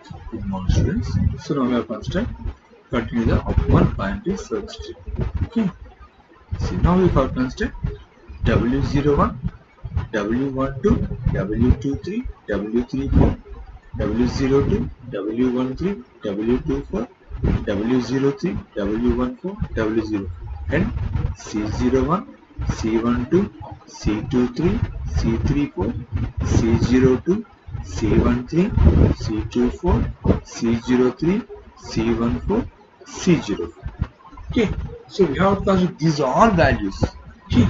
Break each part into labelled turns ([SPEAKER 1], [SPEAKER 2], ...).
[SPEAKER 1] Good morning, students. So now we are construct continue the optimal binary search tree. Okay. So now we have construct W01, W12, W23, W34, W02, W13, W24, W03, W14, W04, and C01, C12, C23, C34, C02, C13, C24, C03, C14, C04. Okay, so we have to consider these are all values. Okay,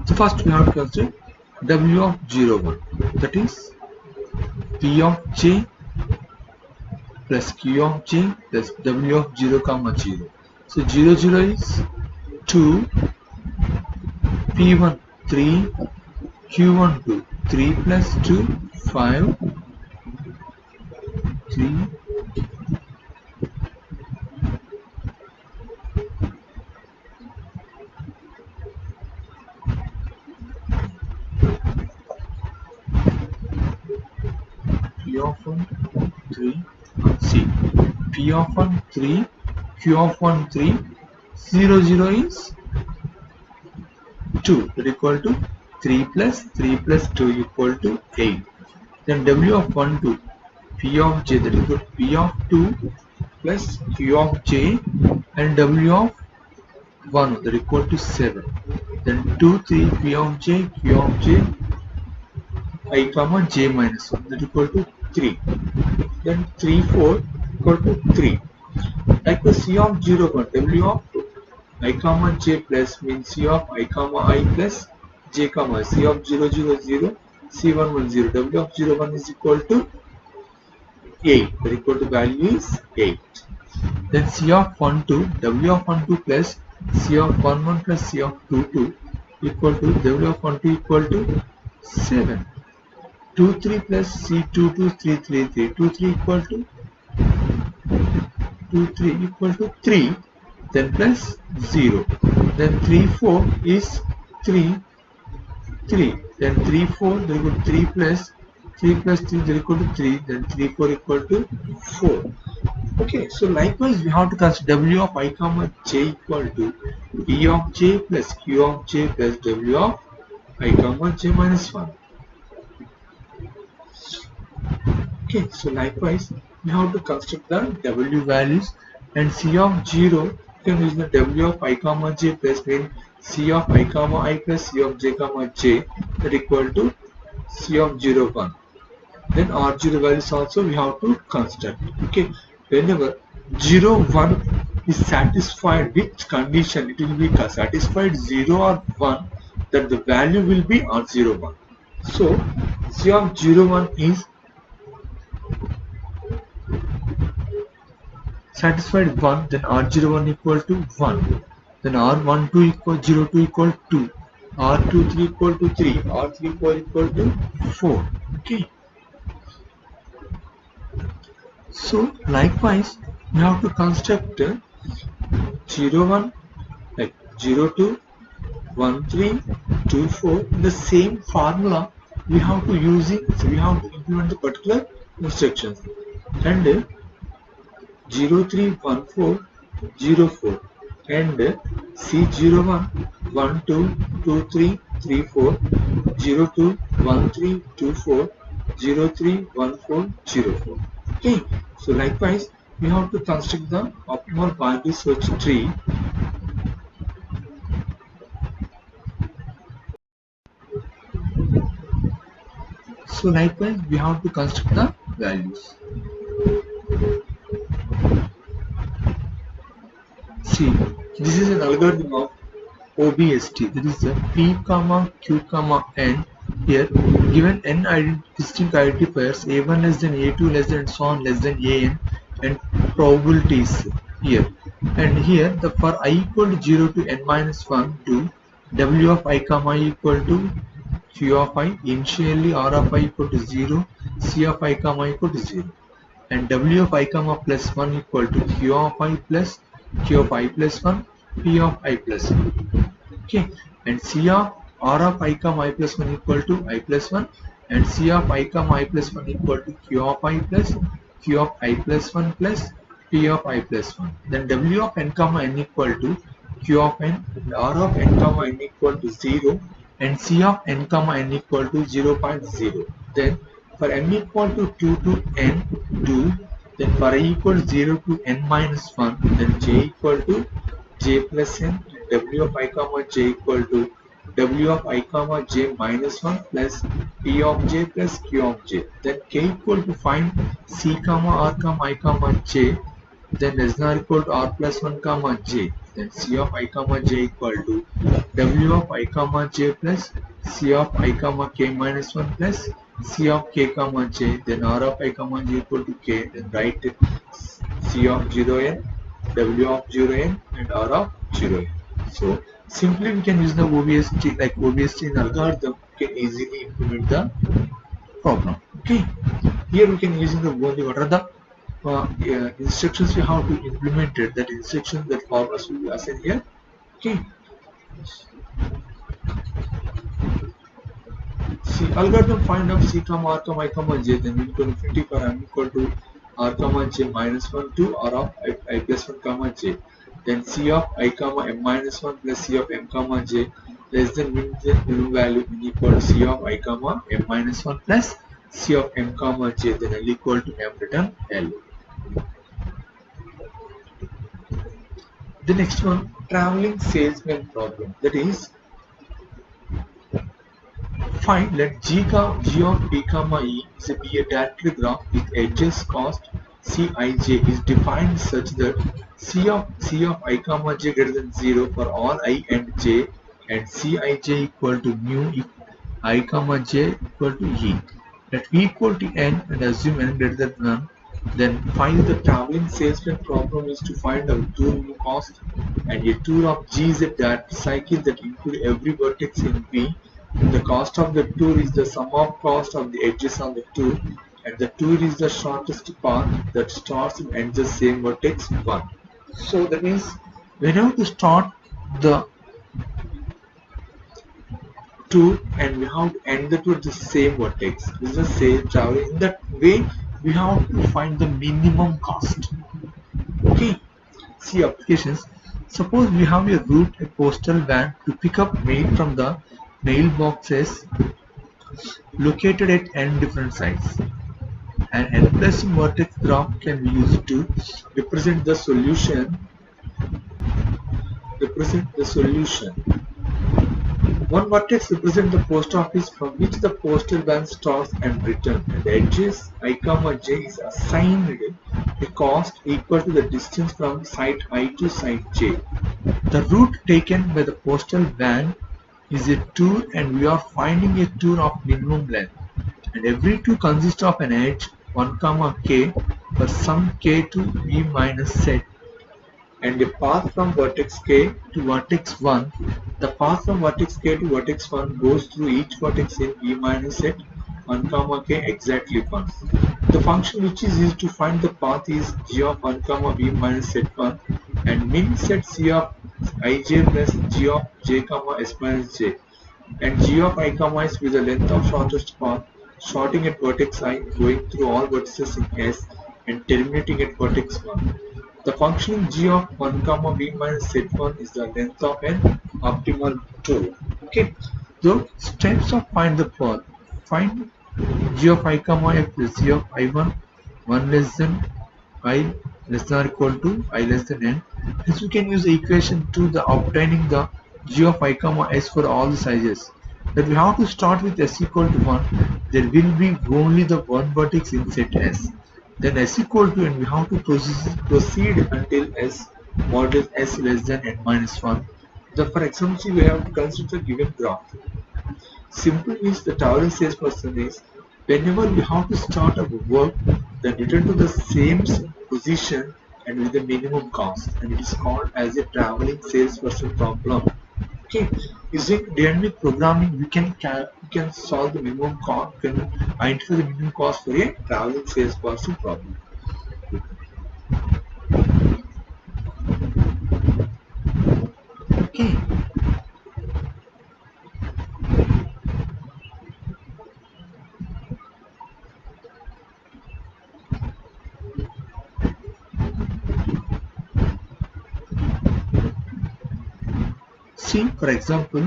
[SPEAKER 1] so first we have to consider W of 01, that is P of j plus Q of j plus W of 0 comma 0. So 0 0 is 2, P1 3, Q1 2, 3 plus 2 5, 3, P of 1 3, C, P of 1 3, Q of 1 3, 0 0 is 2, that equal to 3 plus 2 equal to 8. Then W of 1 2, P of j, that equal to P of 2 plus Q of j and W of 1 that equal to 7. Then 2 3 P of j, Q of j, I comma j minus 1 that equal to 3. Then 3 4 equal to 3. Likewise C of 0 1, W of I comma j plus means C of I comma I plus j comma C of 0 0 0, C1 1 0, W of 0 1 is equal to 8, that equal to value is 8. Then C of 1 2, W of 1 2 plus C of 1 1 plus C of 2 2 equal to W of 1 2 equal to 7. 2 3 plus C 2 2 3 3 3, 2 3 equal to 2 3 equal to 3, then plus 0. Then 3 4 is 3 3, then 3 4 that equal to 3 plus 3 that equal to 3, then 3 4 equal to 4. Okay, so likewise we have to consider W of I comma j equal to P of j plus Q of j plus W of I comma j minus 1. Okay, so likewise we have to construct the W values, and C of 0 you can use the W of I comma j plus mean C of I comma I plus C of j comma j that equal to C of 0 1. Then R0 values also we have to construct. Okay, whenever 0 1 is satisfied, which condition it will be satisfied 0 or 1, that the value will be R0 1. So C of 0 1 is satisfied 1, then R0 1 equal to 1, then R1 2 equal 0 2 equal 2, R2 3 equal to 3, R3 4 equal to 4. Okay. So likewise we have to construct 0 1 like 0 2 1 3 2 4 in the same formula we have to use it. So we have to implement the particular instructions, and 0 3 1 4 0 4 and C01 1 2 2 3 3 4 0 2 1 3 2 4 0 3 1 4 0 4. Okay, so likewise we have to construct the optimal binary search tree. So likewise we have to construct the values. See, this is an algorithm of OBST, that is the P comma Q comma N. Here given n distinct identifiers a1 less than a2 less than so on less than an and probabilities here, and here the for I equal to 0 to n minus 1 to W of I comma I equal to Q of I, initially R of I equal to 0, C of I comma I equal to 0, and W of I comma plus 1 equal to Q of I plus Q of I plus 1, P of I plus 1. Okay, and C of R of I comma I plus 1 equal to I plus 1, and C of I comma I plus 1 equal to Q of I plus Q of I plus 1 plus P of I plus 1. Then W of n comma n equal to Q of n and R of n comma n equal to 0 and C of n comma n equal to 0.0. Then for m equal to 2 to n 2, then for I equal to 0 to n minus 1, then j equal to j plus n, W of I comma j equal to W of I comma j minus 1 plus P of j plus Q of j. Then k equal to find C comma R comma I comma j, then less than or equal to R plus 1 comma j. Then C of I comma j equal to W of I comma j plus C of I comma k minus 1 plus C of k comma j. Then R of I comma j equal to k. Then write C of 0n, W of 0n and R of 0n. So simply we can use the OBST, like OBST in algorithm, we can easily implement the problem. Okay, here we can use the only what are the instructions we have to implement it. That instruction, that formulas will be assigned here. Okay, see algorithm find of C comma R comma I comma j, then we equal to infinity for m equal to R comma j minus 1 to R of I plus 1 comma j. Then C of I comma m minus 1 plus C of m comma j less than minimum value n equal to C of I comma m minus 1 plus C of m comma j, then L equal to m return L. The next one, traveling salesman problem. That is, find let g of p comma e is be a directory graph with edges cost Cij is defined such that C of I comma j greater than 0 for all I and j, and Cij equal to mu if I comma j equal to e. Let v equal to n and assume n greater than none. Then find the traveling salesman problem is to find a tour mu cost, and a tour of g is a data cycle that includes every vertex in V. The cost of the tour is the sum of cost of the edges on the tour, and the tour is the shortest path that starts and ends the same vertex 1. So that means whenever you start the tour and we have to end the tour at the same vertex, this is the same traveling. In that way, we have to find the minimum cost. Okay, see applications. Suppose we have a route, a postal van to pick up mail from the mailboxes located at n different sites. An n plus vertex graph can be used to represent the solution. One vertex represents the post office from which the postal van starts and returns, and the edges I comma j is assigned a cost equal to the distance from site I to site j. The route taken by the postal van is a tour, and we are finding a tour of minimum length, and every tour consists of an edge 1 comma k for some k to v minus set, and a path from vertex k to vertex 1. The path from vertex k to vertex 1 goes through each vertex in v minus set 1 comma k exactly once. The function which is used to find the path is g of 1 comma v minus set 1, and min set c of ij plus g of j comma s minus j, and g of I comma s with the length of shortest path starting at vertex I, going through all vertices in S and terminating at vertex 1. The function g of 1 comma v minus set 1 is the length of an optimal tour. Okay, so steps of find the path. Find g of I comma f is g of I1 1 less than I less than or equal to I less than n. Hence we can use the equation to the obtaining the g of I comma s for all the sizes. That we have to start with s equal to 1. There will be only the one vertex in set s. Then s equal to, and we have to proceed until s model s less than n minus 1. The for example we have to consider the given graph. Simple means the traveling salesperson is whenever we have to start our work, then return to the same position and with the minimum cost, and it is called as a traveling salesperson problem. Okay, using dynamic programming, we can solve the minimum cost, can identify the minimum cost for a traveling salesperson problem. Okay. See, for example,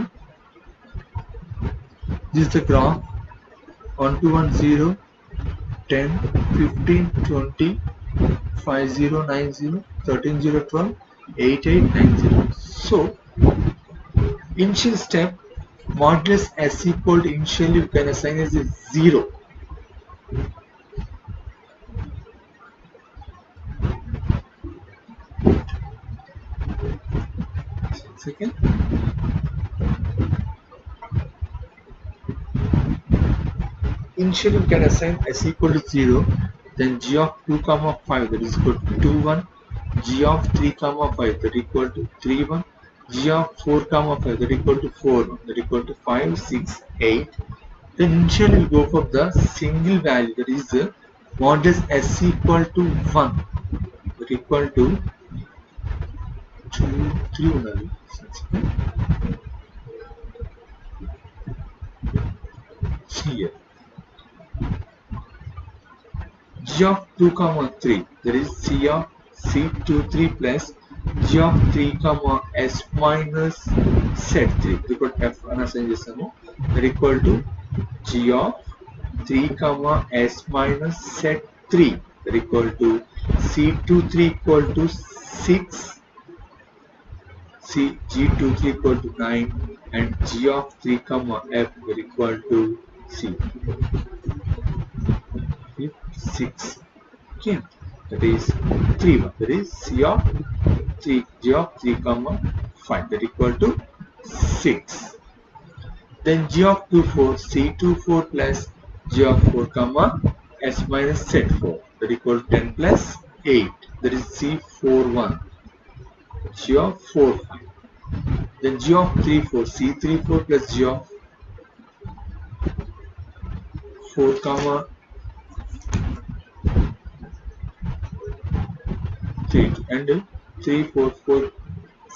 [SPEAKER 1] this is the graph 1 2 1 0 10 15 20 5 0 9 0 13 0 12 8 8 9 0. So initial step modulus s equal to initially you can assign as a 0. Second, initially you can assign s equal to 0, then g of 2 comma 5 that is equal to 2 1, g of 3 comma 5 that is equal to 3 1, g of 4 comma 5 that is equal to 4 1 that is equal to 5 6 8. Then initially we go for the single value, that is modulus s equal to 1 that is equal to 2 3 only. Here g of 2 comma 3 that is c of c23 plus g of 3 comma s minus z3 equal to f అని assign చేస్తాము that equal to g of 3 comma s minus z3 that equal to c23 equal to 6, g23 equal to 9 and g of 3 comma f that equal to c 6. Okay, that is 3 1, that is c of 3 g of 3 comma 5 that equal to 6. Then g of 2 4 c24 plus g of 4 comma s minus z4 that equal to 10 plus 8 that is c41, g of 4 5. Then g of 3 4 c34 plus g of 4 comma 3 and 3 4 4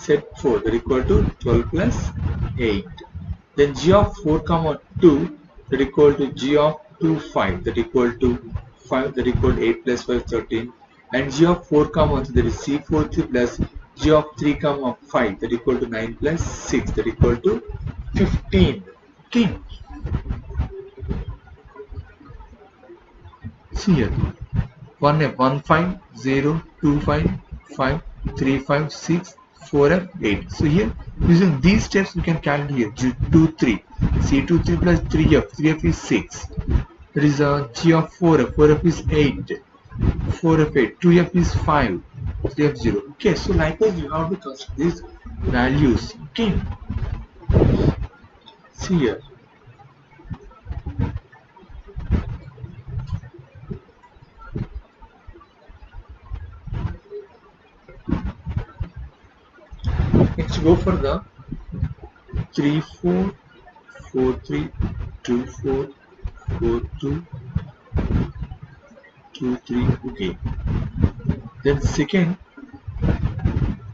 [SPEAKER 1] set 4 that equal to 12 plus 8. Then g of 4 comma 2 that equal to g of 2 5 that equal to 5 that equal to 8 plus 5 13 and g of 4 comma 3 that is c43 plus g of 3 comma 5 that equal to 9 plus 6 that equal to 15. Okay, see here 1f 1 5 0 2 5 5 3 5 6 4f 8. So here using these steps we can calculate here g 2 3 c23 plus 3f 3f is 6, that is g of 4f 4f is 8, 4f 8 2f is 5, 3f 0. Okay, so likewise you have to construct these values. Okay, see here next go for the 3 4 4 3 2 4 4 2 2 3. Okay, then second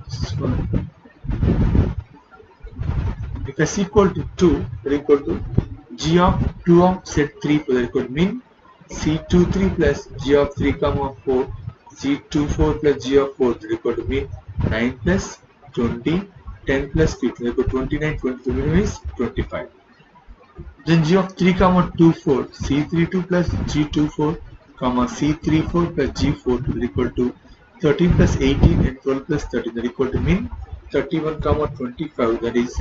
[SPEAKER 1] this one, if s equal to 2 that equal to g of 2 of z3 that equal to mean c23 plus g of 3 comma 4 c24 plus g of 4 that equal to mean 9 plus 20 10 plus 15 equal to 29 22 minimum is 25. Then g of 3 comma 2 4 c32 plus g24 comma c34 plus g4 that equal to 13 plus 18 and 12 plus 13 that equal to mean 31 comma 25 that is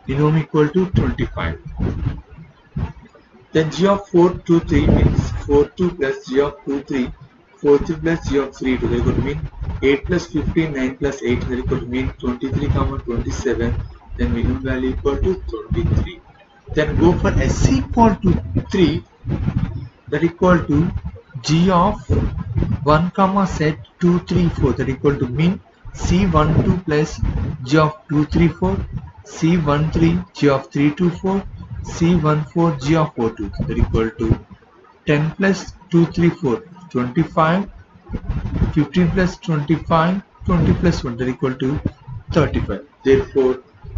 [SPEAKER 1] minimum equal to 25. Then g of 4 2 3 means 4 2 plus g of 2 3 4 3 plus g of 3 2 that equal to mean 8 plus 15 9 plus 8 that equal to mean 23 comma 27, then minimum value equal to 23. Then go for s equal to 3 that equal to g of 1 comma set 2 3 4 that equal to mean c12 plus g of 2 3 4 c13 g of 3 2 4 c14 g of 4 2 that equal to 10 plus 2 3 4 25 15 plus 25 20 plus 1 that equal to 35. Therefore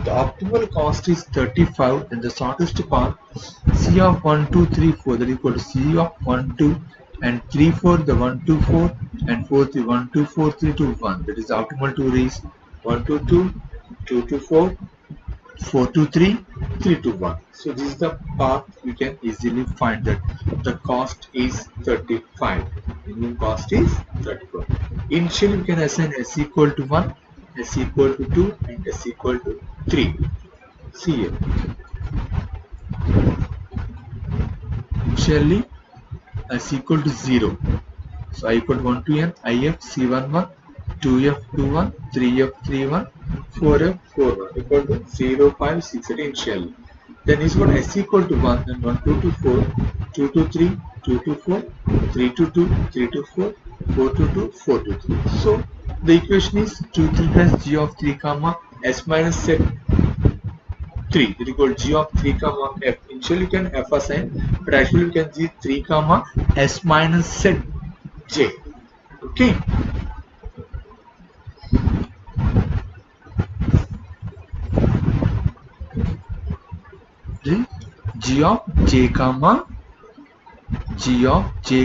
[SPEAKER 1] the optimal cost is 35 and the shortest path c of 1 2 3 4 that equal to c of 1 2 and 3 4 the 1 2 4 and 4 3 1 2 4 3 2 1, that is optimal to reach 1 2 2 2 2 4 4 to 3, 3 to 1. So this is the path we can easily find that the cost is 35. Minimum cost is 34. Initially we can assign s equal to 1, s equal to 2 and s equal to 3. See here. Initially s equal to 0. So I put 1 to n, if c11, 2f21, 3f31, 4f41 equal to 0, 5, 6 initially. Then is what s equal to 1, then 1 2 to 4, 2 to 3, 2 to 4, 3 to 2, 3 to 4, 4 to 2, 4 to 3. So the equation is 2 3 plus g of 3 comma s minus set 3 is equal to g of 3 comma f. Initially you can f assign, but actually you can see 3 comma s minus set j. Okay. G of j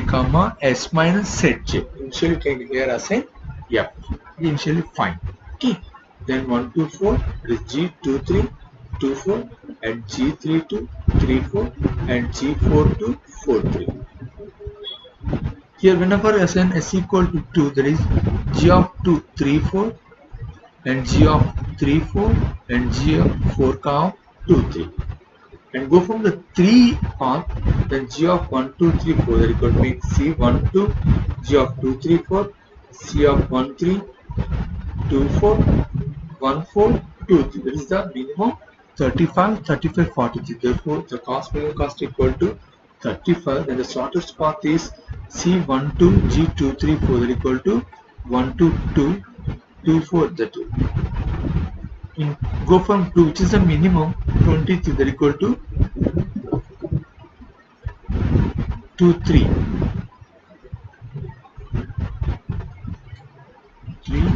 [SPEAKER 1] comma s minus set j. Initially you can here assign f. Initially fine. Okay. Then 1 2 4 is g 2 3 2 4 and g 3 2 3 4 and g 4 2 4 3. Here whenever assign s equal to 2, there is g of 2 3 4 and g of 3 4 and g of 4 comma 2 3. And go from the 3 path, then g of 1 2 3 4 that equal to make c 1 2, g of 2 3 4, c of 1 3 2 4 1 4 2 3. That is the minimum 35 35 43. Therefore the minimum cost equal to 35, and the shortest path is C12 G234 that equal to 1 to 2 2 4 that go from 2 which is the minimum 23 that equal to 2 3 3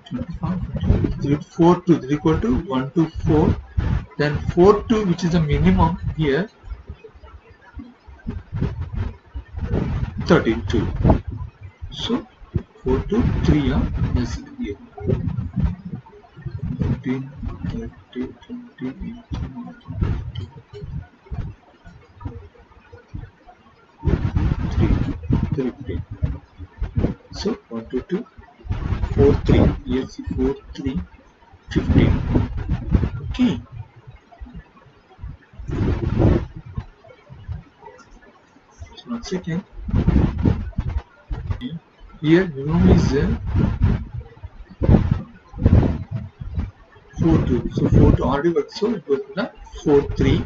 [SPEAKER 1] 25 3 4 2 that equal to 1 to 4, then 4 2 which is the minimum here 32. So 4 to 3 are necessary here. 15, 30, 20, 18, 3. So 1 to 2, 4 3. Here see 4 3, 15. Okay. So 1 second. Here minimum is 4 2. So 4 2 already works. So it goes to the 4 3,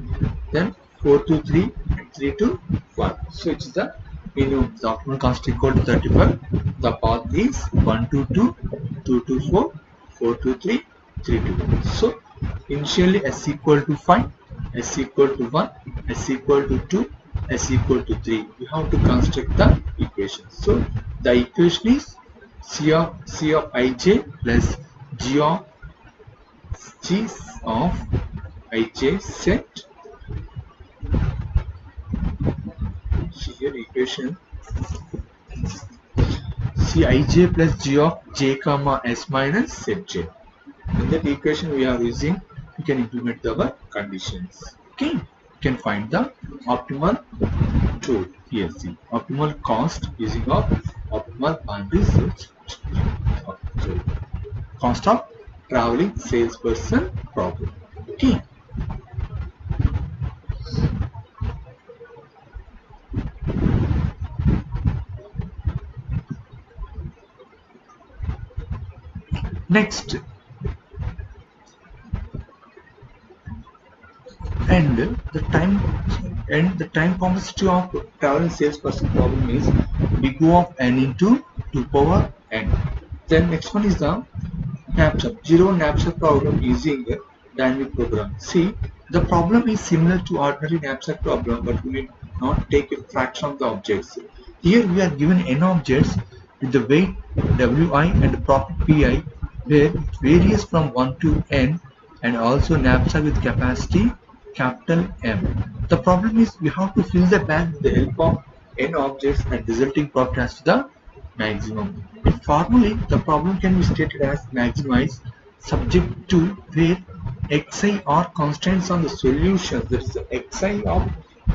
[SPEAKER 1] then 4 to 3 and 3 to 1. So it's the minimum. The optimal cost equal to 35. The path is 1 to 2, 2 to 4, 4 to 3, 3 to 1. So initially s equal to 5, s equal to 1, s equal to 2, s equal to 3. We have to construct the equation. So the equation is c of ij plus g of ij set. So here equation Cij plus g of j comma s minus set j. In that equation we are using, we can implement our conditions. Okay, you can find the optimal tool. Here see optimal cost using of optimal boundary search tool. Cost of traveling salesperson problem. Okay. Next, and the time complexity of traveling salesperson problem is big O of n into 2 power n. Then next one is the knapsack. Zero knapsack problem using dynamic program. See, the problem is similar to ordinary knapsack problem, but we will not take a fraction of the objects. Here we are given n objects with the weight wi and profit pi, where it varies from 1 to n, and also knapsack with capacity capital M. The problem is we have to fill the bag with the help of n objects and resulting profit as to the maximum. Formally, the problem can be stated as maximize subject to where xi are constants on the solutions. There is xi of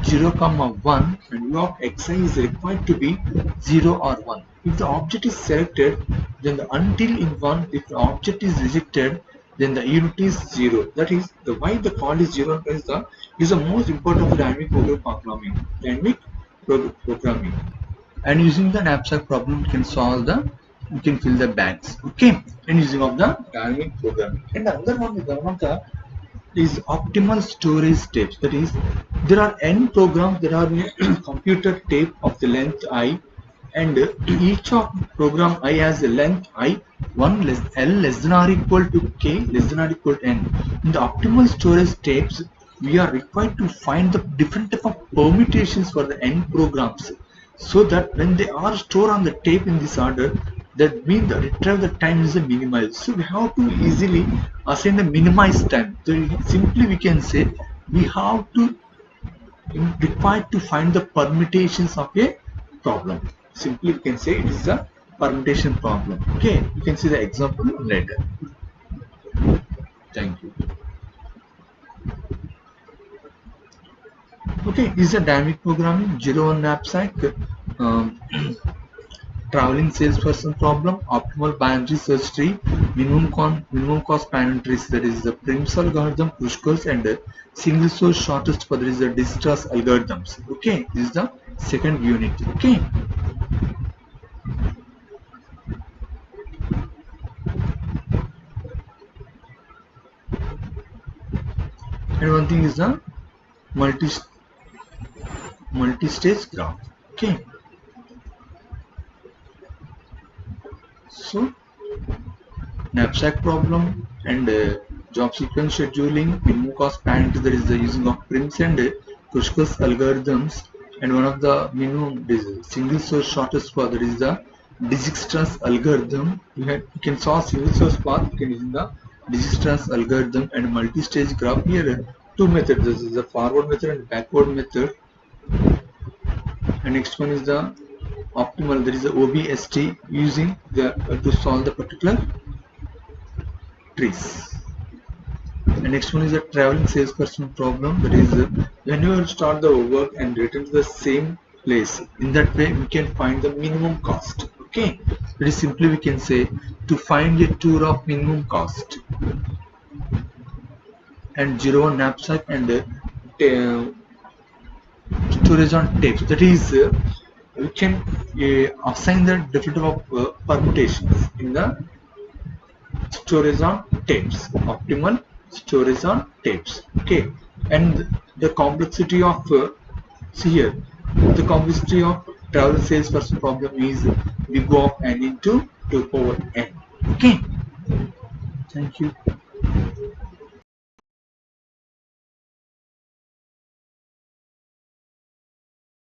[SPEAKER 1] 0, 1 and u of xi is required to be 0 or 1. If the object is selected, then the until in 1. If the object is rejected, then the unit is 0. That is the why the call is 0 is the most important of dynamic programming. Programming. And using the knapsack problem, you can fill the blanks. Okay, and using of the dynamic programming. And another one is optimal storage steps. That is, there are n programs that are in a computer tape of the length I, and each of program I has a length I, L less than or equal to k less than or equal to n. In the optimal storage tapes, we are required to find the different type of permutations for the n programs, so that when they are stored on the tape in this order, that means the retrieval time is minimized. So we have to easily assign a minimized time. So simply we can say we have to required to find the permutations of a problem. Simply we can say it is a permutation problem. Okay, you can see the example later. Thank you. Okay, this is a dynamic programming 01 knapsack. Traveling salesperson problem, optimal binary search tree, minimum cost binary trees. That is the Prim's algorithm, Kruskals, and single source shortest path. That is the Dijkstra's algorithms. Okay, this is the second unit. Okay. And one thing is the multi-stage graph. Okay. So knapsack problem and job sequence scheduling, minimum cost parent, that is the using of Prim's and Kruskals algorithms, and one of the minimum single source shortest path, that is the Dijkstra's algorithm. You can solve single source path, you can use the Dijkstra's algorithm, and multi-stage graph. Here two methods, this is the forward method and backward method. And next one is the optimal, there is the OBST using the to solve the particular trees. And next one is a traveling salesperson problem, that is when you start the work and return to the same place, in that way we can find the minimum cost. Okay, very simply we can say to find a tour of minimum cost. And 01 knapsack and storage on tapes, that is we can assign the different permutations in the storage on tapes, optimal storage on tapes. Okay, and the complexity of see here, the complexity of travel salesperson problem is we go of n into 2 power n. Okay, thank you.